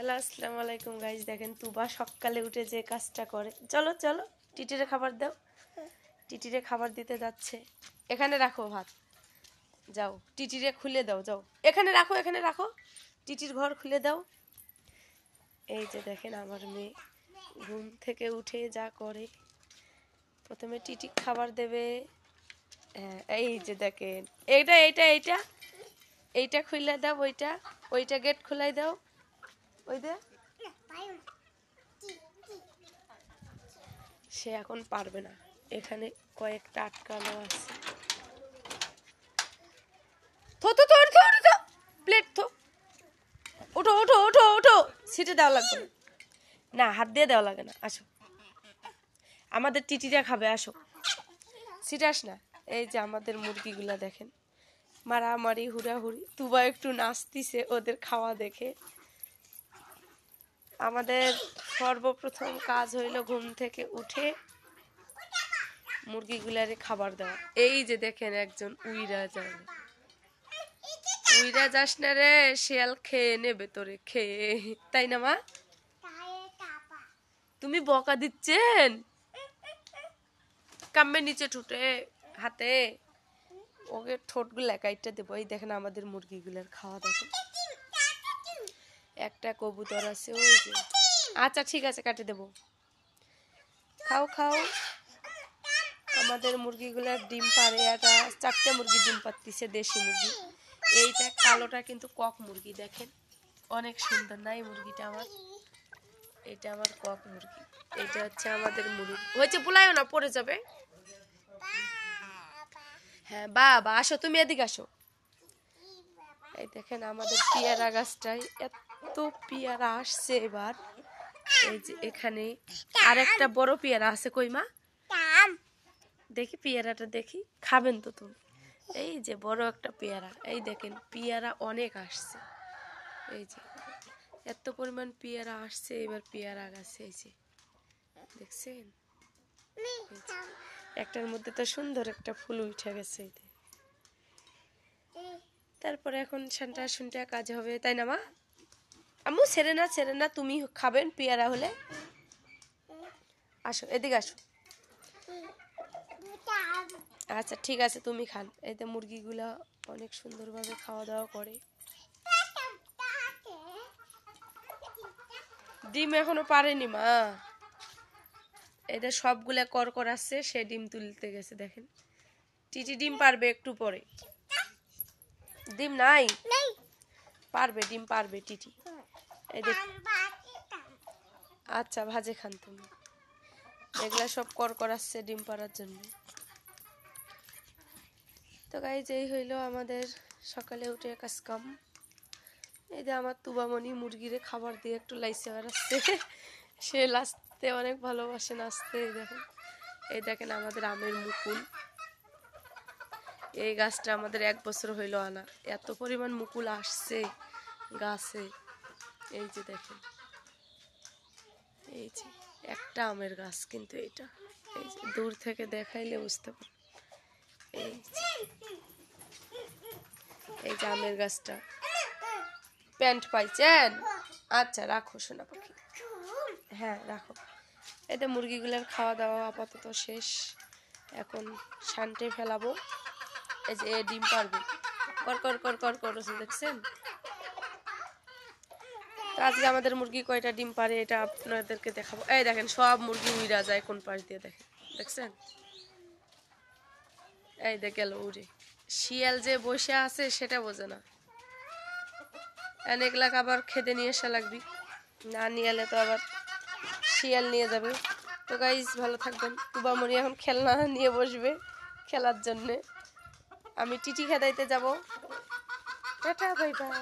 Hello আসসালামু আলাইকুম guys. দেখেন তুবা সকালে উঠে যে কাজটা করে। চলো চলো টিটিরে খাবার দাও। টিটিরে খাবার দিতে যাচ্ছে। এখানে রাখো ভাত, যাও টিটিরে খুলে দাও, যাও এখানে রাখো, এখানে রাখো, টিটির ঘর খুলে দাও। এই যে দেখেন আমার মেয়ে ঘুম থেকে উঠে যা করে, প্রথমে টিটি খাবার দেবে। হ্যাঁ এই যে দেখেন এইটা এইটা এইটা এইটা খুলে দাও, ওইটা ওইটা গেট খুলাই দাও, ওই দে। সে এখন পারবে না, এখানে কয়েকটা আটকানো আছে। থো থো থো থো থো, প্লেট থো, ওঠো ওঠো ওঠো ওঠো, সিটে দেওয়া লাগবে না, হাত দিয়ে দেওয়া লাগে না। আসো, আমাদের টিটিরা খাবে, আসো সিটে আস না। এই যে আমাদের মুরগিগুলা দেখেন মারামারি হুড়াহুড়ি, তুবা একটু নাচতিছে ওদের খাওয়া দেখে। আমাদের সর্বপ্রথম কাজ হইল ঘুম থেকে উঠে মুরগিগুলারে খাবার দেওয়া। এই যে দেখেন একজন উইরা যায়, উইরা যাস না রে, শিয়াল খেয়ে নেবে তোরে, খেয়ে, তাই না মা? তুমি বকা দিচ্ছেন, কাম্মে নিচে ঠুটে হাতে, ওকে ঠোঁটগুলা কাইটটা দেবো। এই দেখেন আমাদের মুরগিগুলার খাওয়া দেখেন, একটা কবুতর আছে ওই যে। আচ্ছা ঠিক আছে কাটে দেবো, খাও খাও। আমাদের মুরগিগুলার ডিম পারে, একটা 4টে মুরগি ডিম পাচ্তিছে, দেশি মুরগি। এইটা কালোটা কিন্তু কক মুরগি, দেখেন অনেক সুন্দর না এই মুরগিটা আমার। এটা আমার কক মুরগি, এটা হচ্ছে আমাদের মুরগি। হয়েছে বুলাইও না, পড়ে যাবে। হ্যাঁ বাবা আসো, তুমি এদিকে আসো। এই দেখেন আমাদের পেয়ারা গাছটায় এত পেয়ারা আসছে এবার। এই যে এখানে আর একটা বড় পেয়ারা আছে, কই মা দেখি পেয়ারাটা, দেখি খাবেন তো তুমি। এই যে বড় একটা পেয়ারা, এই দেখেন পেয়ারা অনেক আসছে। এই যে এত পরিমাণ পেয়ারা আসছে এবার পেয়ারা গাছে, এই যে দেখছেন একটার মধ্যে তো সুন্দর একটা ফুল উঠে গেছে। তারপরে এখন সান্টা শুনটা কাজ হবে, তাই না মা? আম্মু ছেড়ে না ছেড়ে না, তুমি খাবেন পেয়ারা হলে। আসো এদিকে আসো। আচ্ছা ঠিক আছে তুমি খান। এই তো মুরগিগুলা অনেক সুন্দরভাবে খাওয়া দাওয়া করে। ডিম এখনো পারেনি মা, এটা সবগুলা কর আছে, সে ডিম তুলতে গেছে। দেখেন টিটি ডিম পারবে একটু পরে, ডিম নাই, পারবে ডিম পারবে টিটি। এই দেখ, আচ্ছা ভাজে খান তুমি। এগুলা সব কর আসছে ডিম পাড়ার জন্য। তো গাইজ এই হইল আমাদের সকালে উঠে কাজ কাম। এই যে আমার তুবামণি মুরগিরে খাবার দিয়ে একটু লাইসে বেড়াচ্ছে, সে নাচতে অনেক ভালোবাসে নাচতে। এই দেখেন আমাদের আমের মুকুল, এই গাছটা আমাদের 1 বছর হইল আনা, এত পরিমাণ মুকুল আসছে গাছে। এই যে দেখেন, এই যে একটা আমের গাছ, কিন্তু এটা এই যে দূর থেকে দেখাইলে বুঝতে পার। এই যে আমের গাছটা, প্যান্ট পাইছেন? আচ্ছা রাখো সোনা পাখি, হ্যাঁ রাখো। এতে মুরগিগুলোর খাওয়া দাওয়া আপাতত শেষ, এখন শান্তে ফেলাবো। এই যে ডিম পারবে, কর কর কর কর করছে, দেখছেন? তো আজকে আমাদের মুরগি কয়টা ডিম পারে এটা আপনাদেরকে দেখাবো। এই দেখেন সব মুরগি উড়া যায় কোন পাশ দিয়ে, দেখেন দেখছেন? এই দেখ গেল উড়ে। শিয়াল যে বসে আছে সেটা বোঝে না, অনেক লাখ আবার খেতে নিয়ে আসা লাগবে, না নিয়ে এলে তো আবার শিয়াল নিয়ে যাবে। তো গাইস ভালো থাকবেন। তুবামণি এখন খেলনা নিয়ে বসবে খেলার জন্যে, আমি টিটি খেদাইতে যাব। Tata bye bye.